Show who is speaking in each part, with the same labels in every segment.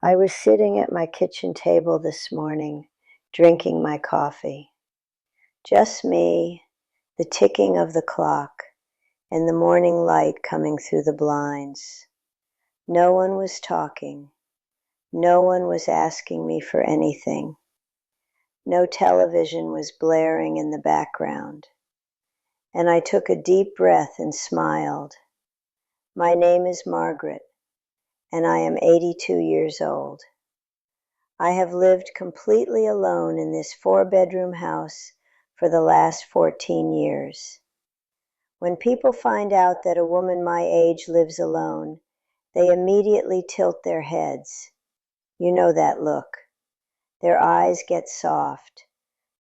Speaker 1: I was sitting at my kitchen table this morning, drinking my coffee. Just me, the ticking of the clock, and the morning light coming through the blinds. No one was talking. No one was asking me for anything. No television was blaring in the background. And I took a deep breath and smiled. My name is Margaret, and I am 82 years old. I have lived completely alone in this 4-bedroom house for the last 14 years. When people find out that a woman my age lives alone, they immediately tilt their heads. You know that look. Their eyes get soft.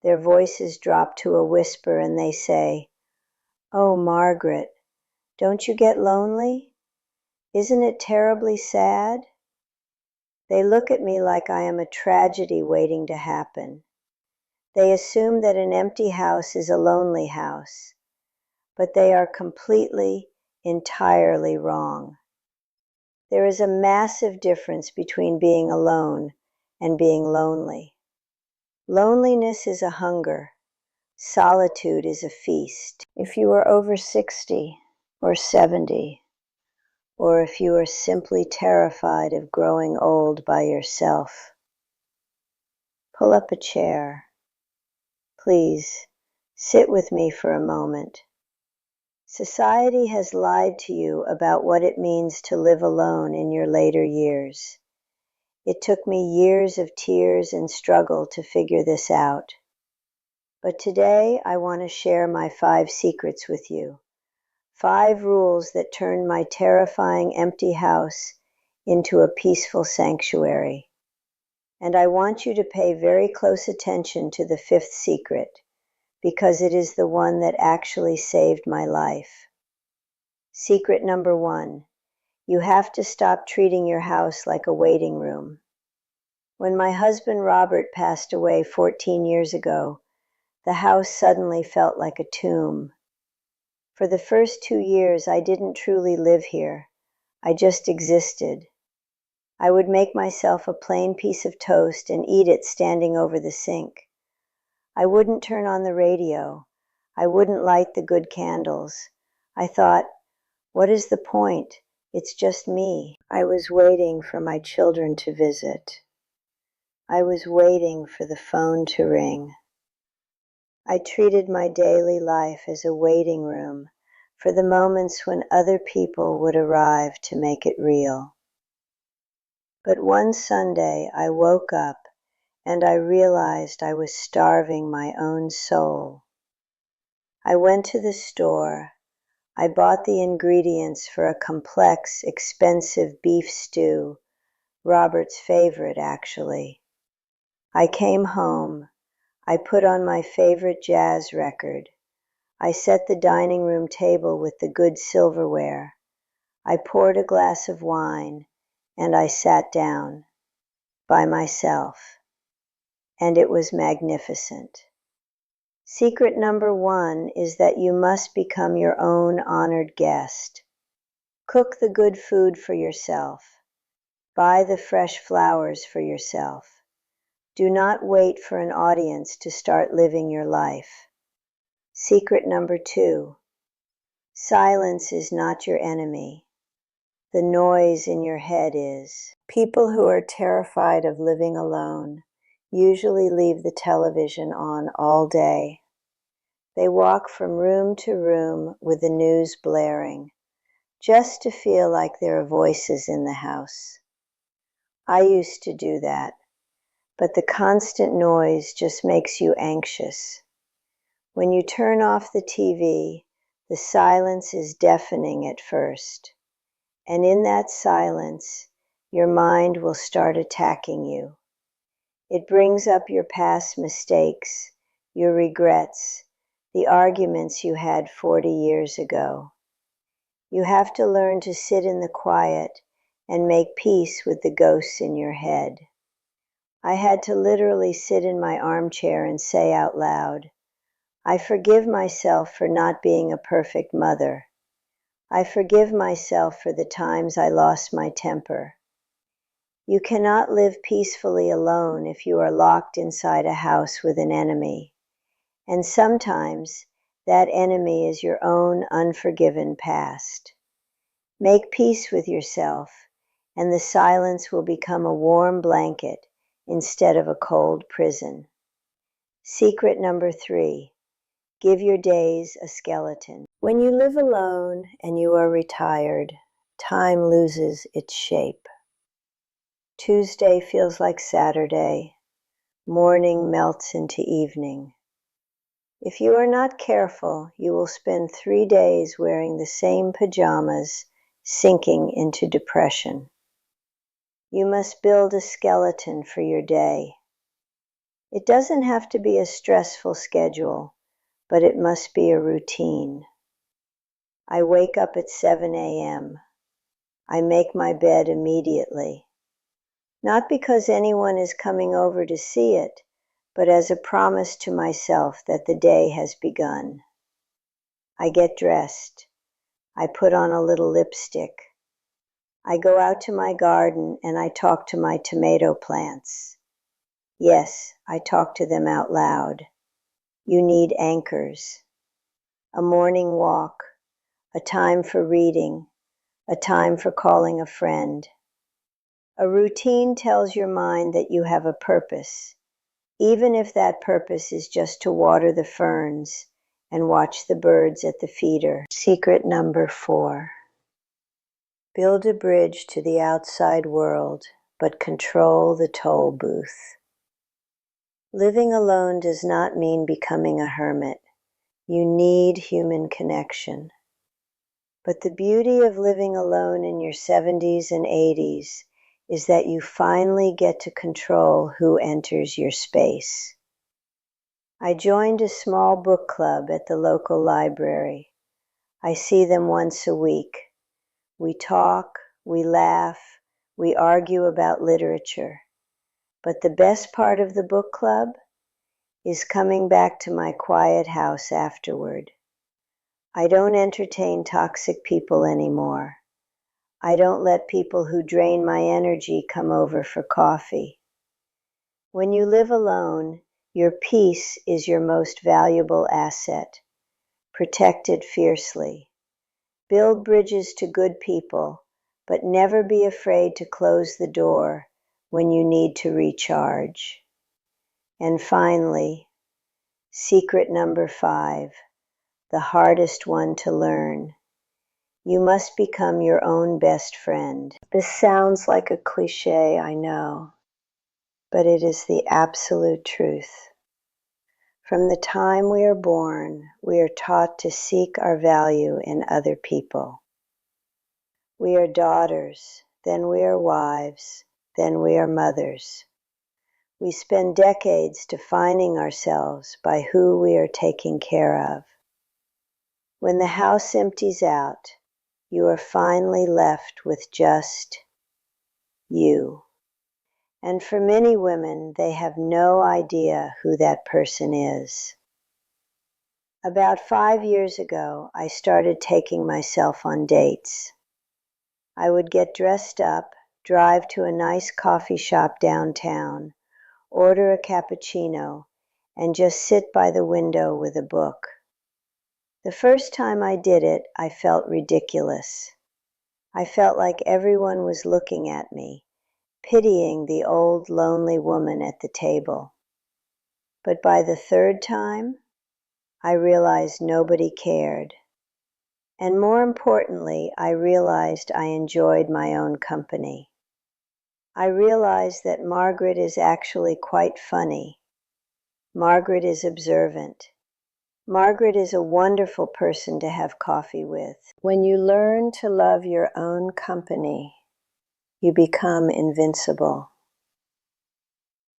Speaker 1: Their voices drop to a whisper and they say, "Oh, Margaret, don't you get lonely? Isn't it terribly sad?" They look at me like I am a tragedy waiting to happen. They assume that an empty house is a lonely house, but they are completely, entirely wrong. There is a massive difference between being alone and being lonely. Loneliness is a hunger. Solitude is a feast. If you are over 60 or 70, or if you are simply terrified of growing old by yourself, pull up a chair. Please, sit with me for a moment. Society has lied to you about what it means to live alone in your later years. It took me years of tears and struggle to figure this out. But today I want to share my 5 secrets with you. 5 rules that turned my terrifying empty house into a peaceful sanctuary. And I want you to pay very close attention to the 5th secret, because it is the one that actually saved my life. Secret number 1, you have to stop treating your house like a waiting room. When my husband Robert passed away 14 years ago, the house suddenly felt like a tomb. For the first 2 years, I didn't truly live here. I just existed. I would make myself a plain piece of toast and eat it standing over the sink. I wouldn't turn on the radio. I wouldn't light the good candles. I thought, what is the point? It's just me. I was waiting for my children to visit. I was waiting for the phone to ring. I treated my daily life as a waiting room for the moments when other people would arrive to make it real. But one Sunday I woke up and I realized I was starving my own soul. I went to the store. I bought the ingredients for a complex, expensive beef stew, Robert's favorite actually. I came home. I put on my favorite jazz record. I set the dining room table with the good silverware. I poured a glass of wine, and I sat down by myself. And it was magnificent. Secret number 1 is that you must become your own honored guest. Cook the good food for yourself. Buy the fresh flowers for yourself. Do not wait for an audience to start living your life. Secret number 2, silence is not your enemy. The noise in your head is. People who are terrified of living alone usually leave the television on all day. They walk from room to room with the news blaring, just to feel like there are voices in the house. I used to do that, but the constant noise just makes you anxious. When you turn off the TV, the silence is deafening at first. And in that silence, your mind will start attacking you. It brings up your past mistakes, your regrets, the arguments you had 40 years ago. You have to learn to sit in the quiet and make peace with the ghosts in your head. I had to literally sit in my armchair and say out loud, I forgive myself for not being a perfect mother. I forgive myself for the times I lost my temper. You cannot live peacefully alone if you are locked inside a house with an enemy, and sometimes that enemy is your own unforgiven past. Make peace with yourself, and the silence will become a warm blanket instead of a cold prison. Secret number 3, give your days a skeleton. When you live alone and you are retired, time loses its shape. Tuesday feels like Saturday. Morning melts into evening. If you are not careful, you will spend 3 days wearing the same pajamas, sinking into depression. You must build a skeleton for your day. It doesn't have to be a stressful schedule, but it must be a routine. I wake up at 7 a.m. I make my bed immediately. Not because anyone is coming over to see it, but as a promise to myself that the day has begun. I get dressed. I put on a little lipstick. I go out to my garden and I talk to my tomato plants. Yes, I talk to them out loud. You need anchors. A morning walk, a time for reading, a time for calling a friend. A routine tells your mind that you have a purpose, even if that purpose is just to water the ferns and watch the birds at the feeder. Secret number 4. Build a bridge to the outside world, but control the toll booth. Living alone does not mean becoming a hermit. You need human connection. But the beauty of living alone in your 70s and 80s is that you finally get to control who enters your space. I joined a small book club at the local library. I see them once a week. We talk, we laugh, we argue about literature. But the best part of the book club is coming back to my quiet house afterward. I don't entertain toxic people anymore. I don't let people who drain my energy come over for coffee. When you live alone, your peace is your most valuable asset. Protect it fiercely. Build bridges to good people, but never be afraid to close the door when you need to recharge. And finally, secret number 5, the hardest one to learn. You must become your own best friend. This sounds like a cliche, I know, but it is the absolute truth. From the time we are born, we are taught to seek our value in other people. We are daughters, then we are wives, then we are mothers. We spend decades defining ourselves by who we are taking care of. When the house empties out, you are finally left with just you. And for many women, they have no idea who that person is. About 5 years ago, I started taking myself on dates. I would get dressed up, drive to a nice coffee shop downtown, order a cappuccino, and just sit by the window with a book. The first time I did it, I felt ridiculous. I felt like everyone was looking at me, pitying the old lonely woman at the table. But by the third time, I realized nobody cared. And more importantly, I realized I enjoyed my own company. I realized that Margaret is actually quite funny. Margaret is observant. Margaret is a wonderful person to have coffee with. When you learn to love your own company, you become invincible.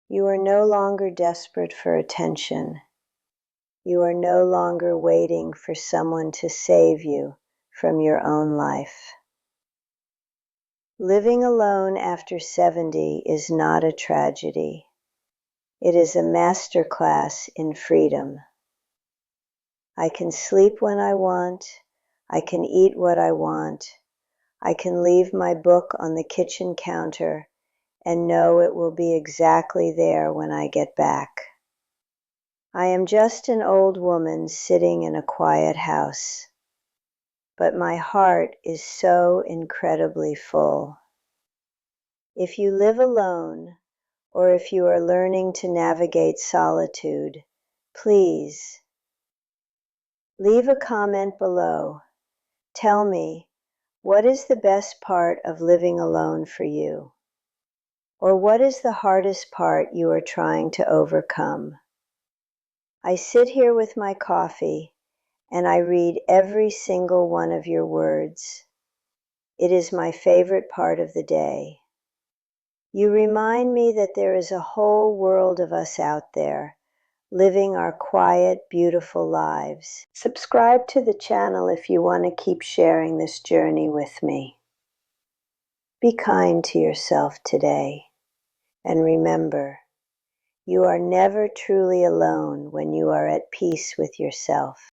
Speaker 1: You are no longer desperate for attention. You are no longer waiting for someone to save you from your own life. Living alone after 70 is not a tragedy. It is a master class in freedom. I can sleep when I want. I can eat what I want. I can leave my book on the kitchen counter and know it will be exactly there when I get back. I am just an old woman sitting in a quiet house, but my heart is so incredibly full. If you live alone, or if you are learning to navigate solitude, please leave a comment below. Tell me, what is the best part of living alone for you? Or what is the hardest part you are trying to overcome? I sit here with my coffee and I read every single one of your words. It is my favorite part of the day. You remind me that there is a whole world of us out there, living our quiet, beautiful lives. Subscribe to the channel if you want to keep sharing this journey with me. Be kind to yourself today, and remember, you are never truly alone when you are at peace with yourself.